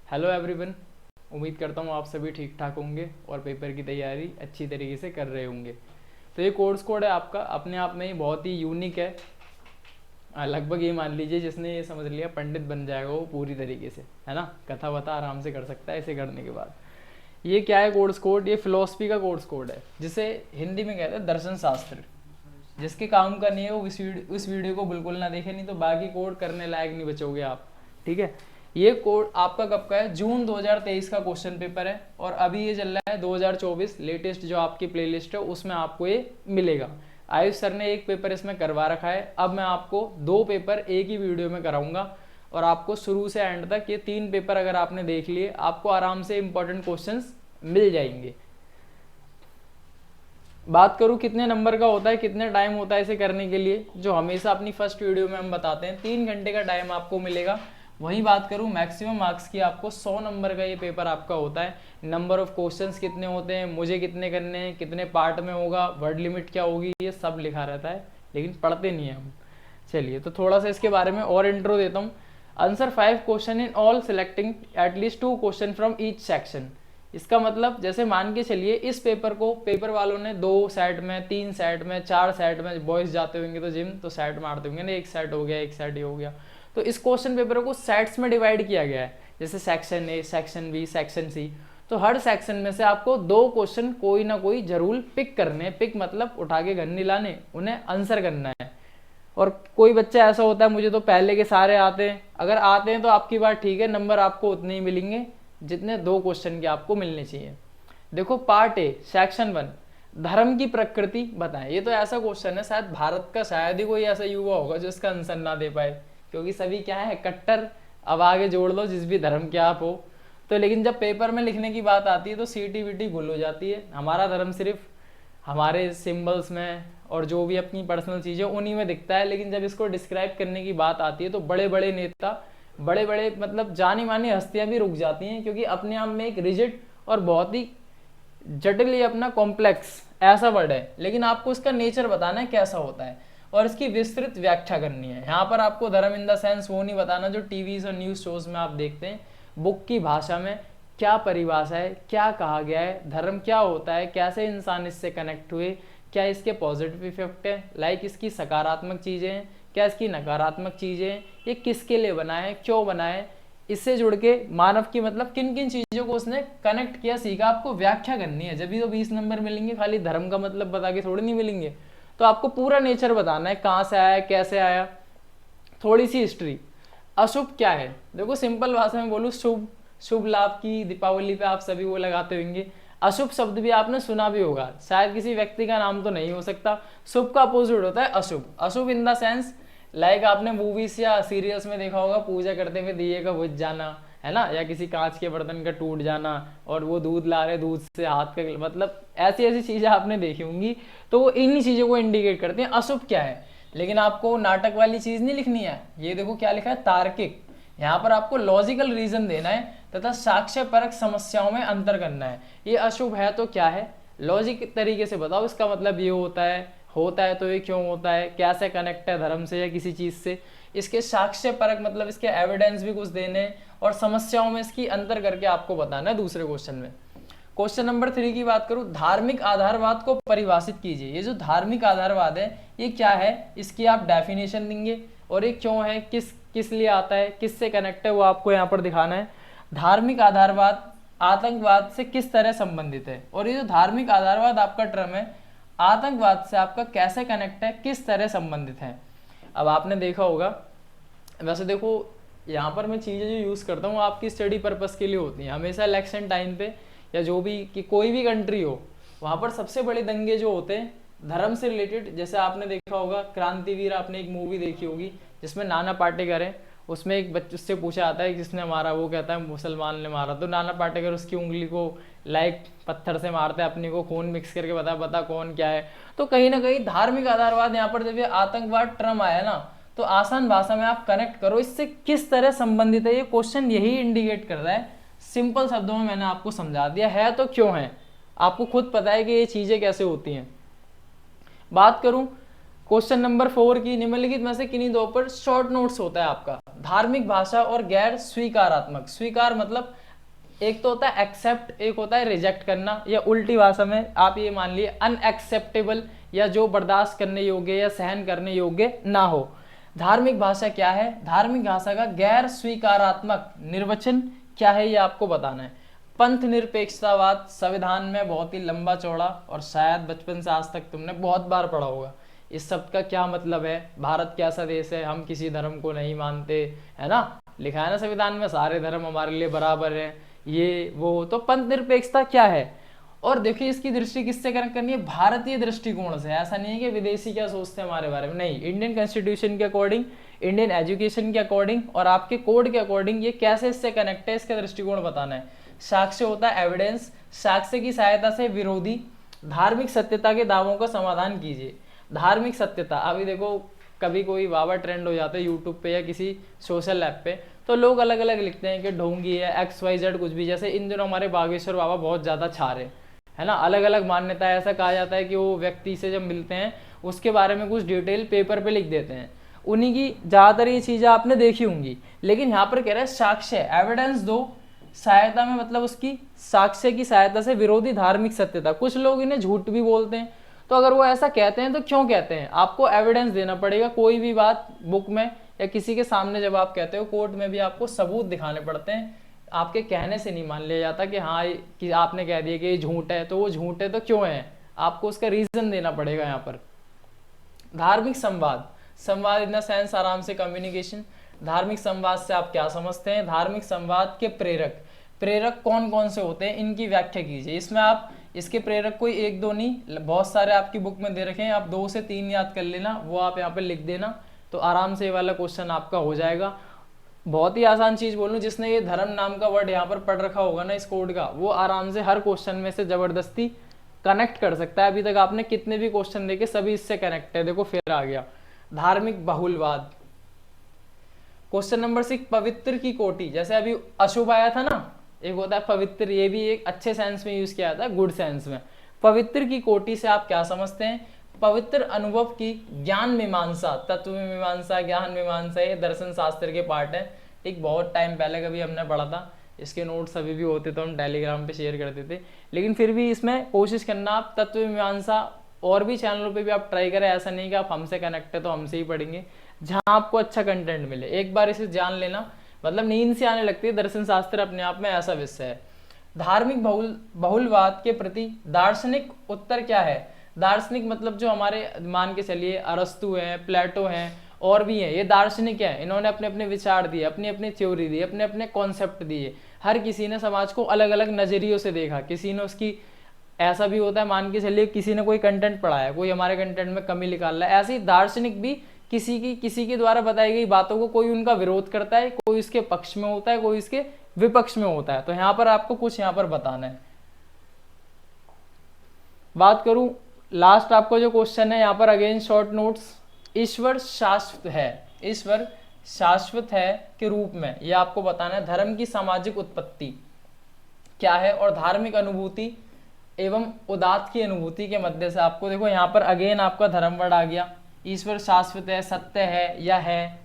Hello everyone. उम्मीद करता हूँ आप सभी ठीक ठाक होंगे और पेपर की तैयारी अच्छी तरीके से कर रहे होंगे। तो ये कोर्स कोड है आपका, अपने आप में ही बहुत ही यूनिक है। लगभग ये मान लीजिए जिसने ये समझ लिया पंडित बन जाएगा वो पूरी तरीके से, है ना। कथा वथा आराम से कर सकता है इसे करने के बाद। ये क्या है कोर्स कोड? ये फिलोसफी का कोर्स कोड है, जिसे हिंदी में कहते हैं दर्शन शास्त्र। जिसके काम का नहीं है वो इस वीडियो को बिल्कुल ना देखे, नहीं तो बाकी कोड करने लायक नहीं बचोगे आप। ठीक है। ये कोड आपका कब का है? जून 2023 का क्वेश्चन पेपर है और अभी ये चल रहा है 2024 लेटेस्ट जो आपकी प्लेलिस्ट है उसमें आपको ये मिलेगा। आयुष सर ने एक पेपर इसमें करवा रखा है, अब मैं आपको 2 पेपर एक ही वीडियो में कराऊंगा और आपको शुरू से एंड तक ये 3 पेपर अगर आपने देख लिए आपको आराम से इंपॉर्टेंट क्वेश्चंस मिल जाएंगे। बात करूं कितने नंबर का होता है, कितने टाइम होता है इसे करने के लिए, जो हमेशा अपनी फर्स्ट वीडियो में हम बताते हैं 3 घंटे का टाइम आपको मिलेगा। वहीं बात करूं मैक्सिमम मार्क्स की, आपको 100 नंबर का ये पेपर आपका होता है। नंबर ऑफ क्वेश्चंस कितने होते हैं, मुझे कितने करने हैं, कितने पार्ट में होगा, वर्ड लिमिट क्या होगी, ये सब लिखा रहता है, लेकिन पढ़ते नहीं है हम। चलिए तो थोड़ा सा इसके बारे में और इंट्रो देता हूँ। Answer 5 question in all selecting at least 2 question from each section. इसका मतलब जैसे मान के चलिए इस पेपर को पेपर वालों ने 2 सेट में, 3 सेट में, 4 सेट में, बॉयज जाते होंगे तो जिम तो सेट मारते होंगे ना, एक सेट हो गया, एक सेट ये हो गया। तो इस क्वेश्चन पेपर को सेट्स में डिवाइड किया गया है, जैसे section A, section B, section C. तो हर सेक्शन में से आपको 2 क्वेश्चन कोई ना कोई जरूर पिक करने, पिक मतलब उठा के घर नहीं लाने, उन्हें आंसर करना है। और कोई बच्चा ऐसा होता है मुझे तो पहले के सारे आते हैं, अगर आते हैं तो आपकी बात ठीक है, नंबर आपको उतने ही मिलेंगे जितने 2 क्वेश्चन के आपको मिलने चाहिए। देखो पार्ट ए सेक्शन 1, धर्म की प्रकृति बताएं। ये तो ऐसा क्वेश्चन है शायद भारत का शायद ही कोई ऐसा युवा होगा जो इसका आंसर ना दे पाए, क्योंकि सभी क्या है कट्टर। अब आगे जोड़ लो जिस भी धर्म के आप हो। तो लेकिन जब पेपर में लिखने की बात आती है तो सीटी वीटी भूल हो जाती है। हमारा धर्म सिर्फ हमारे सिंबल्स में और जो भी अपनी पर्सनल चीज़ें उन्हीं में दिखता है, लेकिन जब इसको डिस्क्राइब करने की बात आती है तो बड़े बड़े नेता, बड़े बड़े मतलब जानी मानी हस्तियां भी रुक जाती हैं, क्योंकि अपने आप में एक रिजिड और बहुत ही जटिल ये अपना कॉम्प्लेक्स ऐसा वर्ड है, लेकिन आपको इसका नेचर बताना है कैसा होता है और इसकी विस्तृत व्याख्या करनी है। यहाँ पर आपको धर्म इन द सेंस वो नहीं बताना जो टीवीज और न्यूज शोज में आप देखते हैं। बुक की भाषा में क्या परिभाषा है, क्या कहा गया है, धर्म क्या होता है, कैसे इंसान इससे कनेक्ट हुए, क्या इसके पॉजिटिव इफेक्ट है, लाइक इसकी सकारात्मक चीज़ें हैं, क्या इसकी नकारात्मक चीज़ें हैं, ये किसके लिए बना है, क्यों बना है, इससे जुड़ के मानव की मतलब किन किन चीज़ों को उसने कनेक्ट किया, सीखा, आपको व्याख्या करनी है। जब भी तो 20 नंबर मिलेंगे, खाली धर्म का मतलब बता के थोड़ी नहीं मिलेंगे। तो आपको पूरा नेचर बताना है, कहाँ से आया, कैसे आया, थोड़ी सी हिस्ट्री। अशुभ क्या है? देखो सिंपल भाषा में बोलूँ, शुभ, शुभ लाभ की दीपावली पे आप सभी वो लगाते होंगे। अशुभ शब्द भी आपने सुना भी होगा, शायद किसी व्यक्ति का नाम तो नहीं हो सकता। शुभ का अपोजिट होता है अशुभ। अशुभ इन द सेंस लाइक आपने मूवीज या सीरियल्स में देखा होगा, पूजा करते हुए दिए का बुझ जाना, है ना, या किसी कांच के बर्तन का टूट जाना और वो दूध ला रहे, दूध से हाथ का मतलब ऐसी ऐसी चीजें आपने देखी होंगी। तो वो इन्हीं चीजों को इंडिकेट करते हैं अशुभ क्या है। लेकिन आपको नाटक वाली चीज नहीं लिखनी है। ये देखो क्या लिखा है, तार्किक। यहाँ पर आपको लॉजिकल रीजन देना है तथा साक्ष्य परक समस्याओं में अंतर करना है। ये अशुभ है तो क्या है, लॉजिक तरीके से बताओ, इसका मतलब ये होता है तो ये क्यों होता है, कैसे कनेक्ट है धर्म से या किसी चीज से। इसके साक्ष्य परक मतलब इसके एविडेंस भी कुछ देने और समस्याओं में इसकी अंतर करके आपको बताना है दूसरे क्वेश्चन में। क्वेश्चन नंबर 3 की बात करूं, धार्मिक आधारवाद को परिभाषित कीजिए। ये जो धार्मिक आधारवाद है ये क्या है, इसकी आप डेफिनेशन देंगे और ये क्यों है, किस लिए आता है, किससे कनेक्ट है, वो आपको यहाँ पर दिखाना है। धार्मिक आधारवाद आतंकवाद से किस तरह संबंधित है, और ये जो धार्मिक आधारवाद आपका टर्म है आतंकवाद से आपका कैसे कनेक्ट है, किस तरह संबंधित है। अब आपने देखा होगा, वैसे देखो यहाँ पर मैं चीज़ें जो यूज़ करता हूँ आपकी स्टडी पर्पस के लिए होती हैं। हमेशा इलेक्शन टाइम पे या जो भी कि कोई भी कंट्री हो, वहाँ पर सबसे बड़े दंगे जो होते हैं धर्म से रिलेटेड, जैसे आपने देखा होगा क्रांतिवीर, आपने एक मूवी देखी होगी जिसमें नाना पाटेकर है। उसमें एक बच्चे से पूछा आता है किसने मारा, वो कहता है मुसलमान ने मारा। तो नाना पाटेकर उसकी उंगली को लाइक पत्थर से मारते हैं, अपनी को खून मिक्स करके बता कौन क्या है। तो कहीं ना कहीं धार्मिक आधारवाद, यहाँ पर जब ये आतंकवाद टर्म आया ना, तो आसान भाषा में आप कनेक्ट करो इससे किस तरह संबंधित है। ये क्वेश्चन यही इंडिकेट कर रहा है, सिंपल शब्दों में मैंने आपको समझा दिया है तो क्यों है, आपको खुद पता है कि ये चीजें कैसे होती हैं। बात करूं क्वेश्चन नंबर 4 की निम्नलिखित में से किन्हीं दो पर शॉर्ट नोट्स होता है आपका। धार्मिक भाषा और गैर स्वीकारात्मक। स्वीकार मतलब एक तो होता है एक्सेप्ट, एक होता है रिजेक्ट करना, या उल्टी भाषा में आप ये मान लिए अनएक्सेप्टेबल, या जो बर्दाश्त करने योग्य या सहन करने योग्य ना हो। धार्मिक भाषा क्या है? धार्मिक भाषा का गैर स्वीकारात्मक निर्वचन क्या है ये आपको बताना है। पंथ निरपेक्षतावाद संविधान में बहुत ही लंबा चौड़ा और शायद बचपन से आज तक तुमने बहुत बार पढ़ा होगा। इस शब्द का क्या मतलब है? भारत कैसा देश है, हम किसी धर्म को नहीं मानते, है ना, लिखा है ना संविधान में, सारे धर्म हमारे लिए बराबर है, ये वो। तो पंथ निरपेक्षता क्या है? और देखिए इसकी दृष्टि किससे कनेक्ट करनी है? भारतीय दृष्टिकोण से। ऐसा नहीं है कि विदेशी क्या सोचते हैं हमारे बारे में, नहीं, इंडियन कॉन्स्टिट्यूशन के अकॉर्डिंग, इंडियन एजुकेशन के अकॉर्डिंग और आपके कोड के अकॉर्डिंग ये कैसे इससे कनेक्ट है, इसका दृष्टिकोण बताना है। साक्ष्य होता है एविडेंस, साक्ष्य की सहायता से विरोधी धार्मिक सत्यता के दावों का समाधान कीजिए। धार्मिक सत्यता, अभी देखो कभी कोई वावा ट्रेंड हो जाता है यूट्यूब पे या किसी सोशल ऐप पे, तो लोग अलग अलग लिखते हैं कि ढोंगी है, XYZ कुछ भी। जैसे इन दिनों हमारे बागेश्वर बाबा बहुत ज़्यादा छा रहे, है ना, अलग अलग मान्यता है। ऐसा कहा जाता है कि वो व्यक्ति से जब मिलते हैं उसके बारे में कुछ डिटेल पेपर पे लिख देते हैं। उन्हीं की ज़्यादातर ये चीज़ें आपने देखी होंगी। लेकिन यहाँ पर कह रहे हैं साक्ष्य, एविडेंस दो, सहायता में मतलब उसकी साक्ष्य की सहायता से विरोधी धार्मिक सत्यता। कुछ लोग इन्हें झूठ भी बोलते हैं। तो अगर वो ऐसा कहते हैं तो क्यों कहते हैं? आपको एविडेंस देना पड़ेगा। कोई भी बात बुक में या किसी के सामने जब आप कहते हो, कोर्ट में भी आपको सबूत दिखाने पड़ते हैं। आपके कहने से नहीं मान लिया जाता कि हाँ कि आपने कह दिया कि ये झूठ है, तो वो झूठ है तो क्यों है, आपको उसका रीजन देना पड़ेगा यहाँ पर। धार्मिक संवाद, संवाद इन द सेंस आराम से कम्युनिकेशन। धार्मिक संवाद से आप क्या समझते हैं? धार्मिक संवाद के प्रेरक, प्रेरक कौन कौन से होते हैं इनकी व्याख्या कीजिए। इसमें आप इसके प्रेरक कोई एक दो नहीं, बहुत सारे आपकी बुक में दे रखे हैं, आप 2 से 3 याद कर लेना, वो आप यहाँ पर लिख देना, तो आराम से ये वाला क्वेश्चन आपका हो जाएगा। बहुत ही आसान चीज बोलूं, जिसने ये धर्म नाम का वर्ड यहाँ पर पढ़ रखा होगा ना इस कोड का, वो आराम से हर क्वेश्चन में से जबरदस्ती कनेक्ट कर सकता है। अभी तक आपने कितने भी क्वेश्चन देखे सभी इससे कनेक्ट है। देखो फिर आ गया धार्मिक बहुलवाद। क्वेश्चन नंबर 6, पवित्र की कोटि। जैसे अभी अशुभ आया था ना, एक होता है पवित्र, ये भी एक अच्छे सेंस में यूज किया जाता है, गुड सेंस में। पवित्र की कोटि से आप क्या समझते हैं? पवित्र अनुभव की ज्ञान मीमांसा, तत्व मीमांसा, ज्ञान मीमांसा, ये दर्शन शास्त्र के पार्ट है। एक बहुत टाइम पहले कभी हमने पढ़ा था, इसके नोट्स अभी भी होते तो हम टेलीग्राम पे शेयर करते थे। लेकिन फिर भी इसमें कोशिश करना आप तत्व मीमांसा और भी चैनलों पे भी आप ट्राई करें। ऐसा नहीं कि आप हमसे कनेक्ट है तो हमसे ही पढ़ेंगे, जहाँ आपको अच्छा कंटेंट मिले एक बार इसे जान लेना, मतलब नींद से आने लगती है। दर्शन शास्त्र अपने आप में ऐसा विषय है। धार्मिक बहुलवाद के प्रति दार्शनिक उत्तर क्या है? दार्शनिक मतलब जो हमारे मान के चलिए अरस्तु हैं, प्लेटो हैं और भी हैं, ये दार्शनिक हैं। इन्होंने अपने अपने विचार दिए, अपनी अपनी थ्योरी दी, अपने अपने कॉन्सेप्ट दिए। हर किसी ने समाज को अलग अलग नजरियों से देखा, किसी ने उसकी, ऐसा भी होता है मान के चलिए किसी ने कोई कंटेंट पढ़ाया, कोई हमारे कंटेंट में कमी निकाल रहा है। ऐसे ही दार्शनिक भी किसी की द्वारा बताई गई बातों को कोई उनका विरोध करता है, कोई इसके पक्ष में होता है, कोई इसके विपक्ष में होता है। तो यहाँ पर आपको कुछ यहाँ पर बताना है। बात करूं लास्ट आपको जो क्वेश्चन है यहाँ पर, अगेन शॉर्ट नोट्स, ईश्वर शाश्वत है, ईश्वर शाश्वत है के रूप में ये आपको बताना है। धर्म की सामाजिक उत्पत्ति क्या है और धार्मिक अनुभूति एवं उदात्त की अनुभूति के मध्य से आपको, देखो यहाँ पर अगेन आपका धर्म वर्ड आ गया। ईश्वर शाश्वत है, सत्य है या है,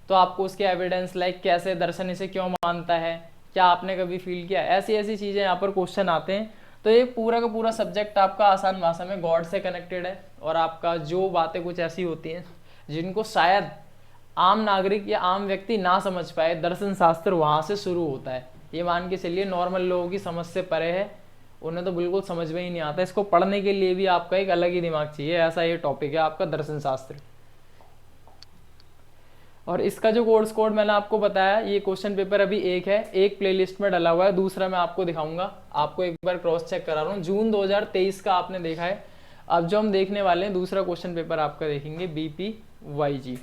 तो आपको उसके एविडेंस लाइक कैसे, दर्शन इसे क्यों मानता है, क्या आपने कभी फील किया, ऐसी ऐसी चीजें यहाँ पर क्वेश्चन आते हैं। तो ये पूरा का पूरा सब्जेक्ट आपका आसान भाषा में गॉड से कनेक्टेड है। और आपका जो बातें कुछ ऐसी होती हैं जिनको शायद आम नागरिक या आम व्यक्ति ना समझ पाए, दर्शन शास्त्र वहाँ से शुरू होता है। ये मान के चलिए नॉर्मल लोगों की समझ से परे है, उन्हें तो बिल्कुल समझ में ही नहीं आता। इसको पढ़ने के लिए भी आपका एक अलग ही दिमाग चाहिए, ऐसा ये टॉपिक है आपका दर्शन शास्त्र। और इसका जो कोर्स कोड मैंने आपको बताया, ये क्वेश्चन पेपर अभी एक है, एक प्लेलिस्ट में डला हुआ है, दूसरा मैं आपको दिखाऊंगा। आपको एक बार क्रॉस चेक करा रहा हूँ, जून 2023 का आपने देखा है। अब जो हम देखने वाले हैं दूसरा क्वेश्चन पेपर आपका देखेंगे BPYG।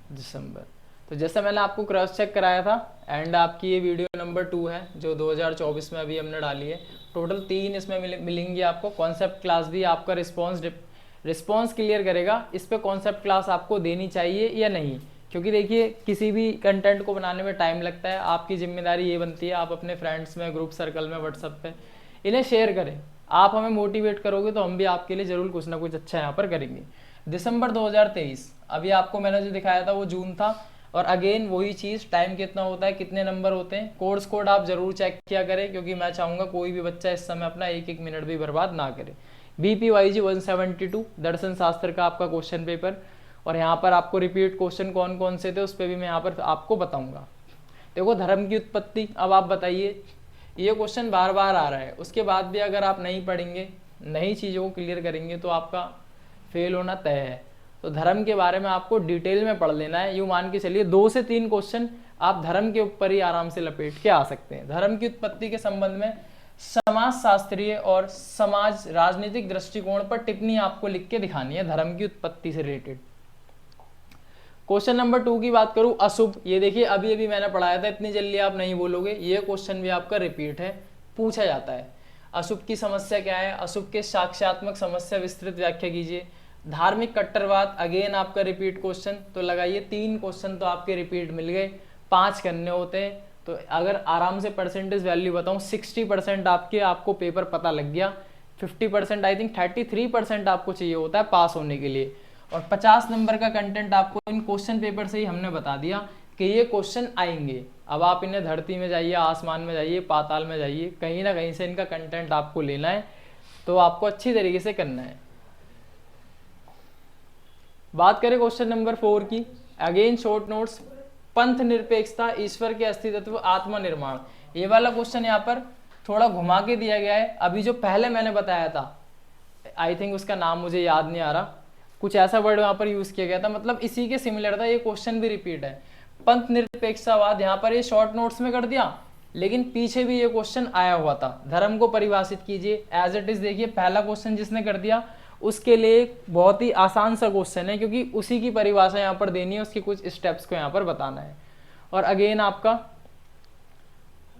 दिसंबर, तो जैसा मैंने आपको क्रॉस चेक कराया था, एंड आपकी ये वीडियो नंबर 2 है जो 2024 में अभी हमने डाली है। टोटल 3 इसमें मिलेंगी आपको। कॉन्सेप्ट क्लास भी आपका रिस्पॉन्स क्लियर करेगा इस पे कॉन्सेप्ट क्लास आपको देनी चाहिए या नहीं, क्योंकि देखिए किसी भी कंटेंट को बनाने में टाइम लगता है। आपकी जिम्मेदारी ये बनती है आप अपने फ्रेंड्स में, ग्रुप सर्कल में, व्हाट्सएप पे इन्हें शेयर करें। आप हमें मोटिवेट करोगे तो हम भी आपके लिए ज़रूर कुछ ना कुछ अच्छा यहाँ पर करेंगे। दिसंबर 2023, अभी आपको मैंने जो दिखाया था वो जून था, और अगेन वही चीज़, टाइम कितना होता है, कितने नंबर होते हैं। कोर्स कोड आप ज़रूर चेक किया करें, क्योंकि मैं चाहूँगा कोई भी बच्चा इस समय अपना एक एक मिनट भी बर्बाद ना करे। BPYG 172 दर्शन शास्त्र का आपका क्वेश्चन पेपर, और यहाँ पर आपको रिपीट क्वेश्चन कौन कौन से थे उस पर भी मैं यहाँ पर आपको बताऊँगा। देखो, धर्म की उत्पत्ति, अब आप बताइए, ये क्वेश्चन बार बार आ रहा है, उसके बाद भी अगर आप नहीं पढ़ेंगे, नई चीज़ों को क्लियर करेंगे तो आपका फेल होना तय है। तो धर्म के बारे में आपको डिटेल में पढ़ लेना है। यूँ मान के चलिए 2 से 3 क्वेश्चन आप धर्म के ऊपर ही आराम से लपेट के आ सकते हैं। धर्म की उत्पत्ति के संबंध में समाज शास्त्रीय और समाज राजनीतिक दृष्टिकोण पर टिप्पणी आपको लिख के दिखानी है धर्म की उत्पत्ति से रिलेटेड। क्वेश्चन नंबर 2 की बात करूं, अशुभ, ये देखिए अभी अभी मैंने पढ़ाया था, इतनी जल्दी आप नहीं बोलोगे, ये क्वेश्चन भी आपका रिपीट है, पूछा जाता है। अशुभ की समस्या क्या है, अशुभ के साक्ष्यात्मक समस्या विस्तृत व्याख्या कीजिए। धार्मिक कट्टरवाद, अगेन आपका रिपीट क्वेश्चन, तो लगाइए 3 क्वेश्चन तो आपके रिपीट मिल गए, 5 करने होते हैं। तो अगर आराम से परसेंटेज वैल्यू बताऊं, 60% आपको पेपर पता लग गया, 50% आई थिंक 33% आपको चाहिए होता है पास होने के लिए, और 50 नंबर का कंटेंट आपको इन क्वेश्चन पेपर से ही हमने बता दिया कि ये क्वेश्चन आएंगे। अब आप इन्हें धरती में जाइए, आसमान में जाइए, पाताल में जाइए, कहीं ना कहीं से इनका कंटेंट आपको लेना है, तो आपको अच्छी तरीके से करना है। बात करें क्वेश्चन नंबर 4 की, अगेन शॉर्ट नोट्स, पंथ निरपेक्षता, ईश्वर के अस्तित्व, आत्मनिर्माण। ये वाला क्वेश्चन यहाँ पर थोड़ा घुमा के दिया गया है। अभी जो पहले मैंने बताया था, आई थिंक उसका नाम मुझे याद नहीं आ रहा, कुछ ऐसा वर्ड वहाँ पर यूज किया गया था, मतलब इसी के सिमिलर था। ये क्वेश्चन भी रिपीट है, पंथ निरपेक्षतावाद, यहाँ पर ये शॉर्ट नोट्स में कर दिया, लेकिन पीछे भी ये क्वेश्चन आया हुआ था। धर्म को परिभाषित कीजिए, एज इट इज। देखिए पहला क्वेश्चन जिसने कर दिया उसके लिए बहुत ही आसान सा क्वेश्चन है, क्योंकि उसी की परिभाषा यहाँ पर देनी है, उसकी कुछ स्टेप्स को यहाँ पर बताना है। और अगेन आपका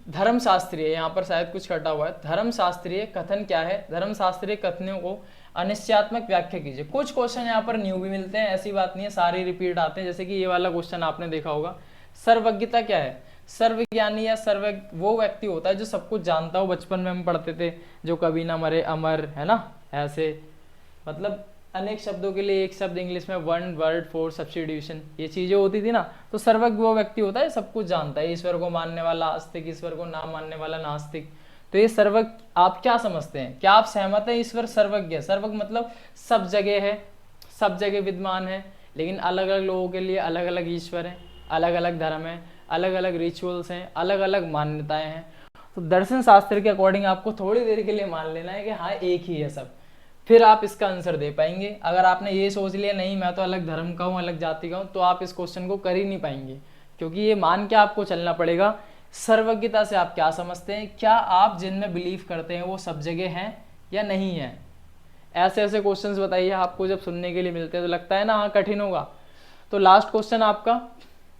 धर्मशास्त्रीय, यहाँ पर शायद कुछ कटा हुआ है, धर्मशास्त्रीय कथन क्या है, धर्मशास्त्रीय कथनों को अनिश्चयात्मक व्याख्या कीजिए। कुछ क्वेश्चन यहाँ पर न्यू भी मिलते हैं, ऐसी बात नहीं है, सारे रिपीट आते हैं। जैसे कि ये वाला क्वेश्चन आपने देखा होगा, सर्वज्ञता क्या है। सर्वज्ञानी या सर्व वो व्यक्ति होता है जो सब कुछ जानता हो। बचपन में हम पढ़ते थे, जो कभी ना मरे अमर, है ना, ऐसे मतलब अनेक शब्दों के लिए एक शब्द इंग्लिश में वन वर्ड फॉर सब्स्टिट्यूशन, ये चीजें होती थी ना। तो सर्वज्ञ वो व्यक्ति होता है सब कुछ जानता है, ईश्वर को मानने वाला आस्तिक, ईश्वर को ना मानने वाला नास्तिक। तो ये सर्वज्ञ आप क्या समझते हैं, क्या आप सहमत हैं ईश्वर सर्वज्ञ है? सर्वज्ञ मतलब सब जगह है, सब जगह विद्यमान है, लेकिन अलग अलग लोगों के लिए अलग अलग ईश्वर हैं, अलग अलग धर्म है, अलग अलग रिचुअल्स हैं, अलग अलग मान्यताएं हैं। तो दर्शन शास्त्र के अकॉर्डिंग आपको थोड़ी देर के लिए मान लेना है कि हाँ एक ही है सब, फिर आप इसका आंसर दे पाएंगे। अगर आपने ये सोच लिया नहीं मैं तो अलग धर्म का हूँ, अलग जाति का हूँ, तो आप इस क्वेश्चन को कर ही नहीं पाएंगे, क्योंकि ये मान के आपको चलना पड़ेगा। सर्वज्ञता से आप क्या समझते हैं, क्या आप जिनमें बिलीव करते हैं वो सब जगह हैं या नहीं है? ऐसे ऐसे क्वेश्चंस बताइए, आपको जब सुनने के लिए मिलते हैं तो लगता है ना हाँ कठिन होगा। तो लास्ट क्वेश्चन आपका,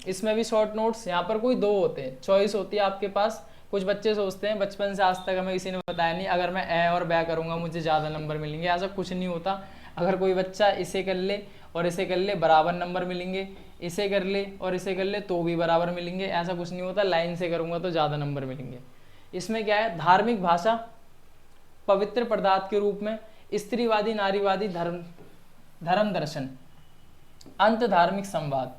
इसमें भी शॉर्ट नोट्स, यहाँ पर कोई 2 होते हैं, चॉइस होती है आपके पास। कुछ बच्चे सोचते हैं बचपन से आज तक हमें किसी ने बताया नहीं, अगर मैं ए और बै करूँगा मुझे ज़्यादा नंबर मिलेंगे, ऐसा कुछ नहीं होता। अगर कोई बच्चा इसे कर ले और इसे कर ले बराबर नंबर मिलेंगे, इसे कर ले और इसे कर ले तो भी बराबर मिलेंगे, ऐसा कुछ नहीं होता। लाइन से करूँगा तो ज़्यादा नंबर मिलेंगे। इसमें क्या है, धार्मिक भाषा पवित्र पदार्थ के रूप में, स्त्रीवादी नारीवादी धर्म दर्शन, अंत धार्मिक संवाद।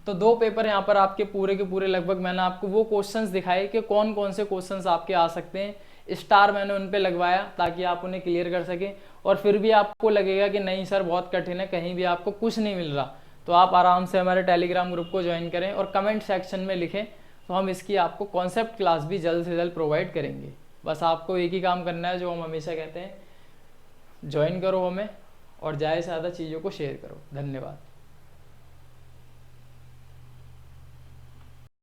तो 2 पेपर यहाँ पर आपके पूरे के पूरे लगभग मैंने आपको वो क्वेश्चंस दिखाए कि कौन कौन से क्वेश्चंस आपके आ सकते हैं। स्टार मैंने उन पे लगवाया ताकि आप उन्हें क्लियर कर सकें। और फिर भी आपको लगेगा कि नहीं सर बहुत कठिन है, कहीं भी आपको कुछ नहीं मिल रहा, तो आप आराम से हमारे टेलीग्राम ग्रुप को ज्वाइन करें और कमेंट सेक्शन में लिखें, तो हम इसकी आपको कॉन्सेप्ट क्लास भी जल्द से जल्द प्रोवाइड करेंगे। बस आपको एक ही काम करना है जो हम हमेशा कहते हैं, ज्वाइन करो हमें और ज़्यादा से ज़्यादा चीज़ों को शेयर करो। धन्यवाद।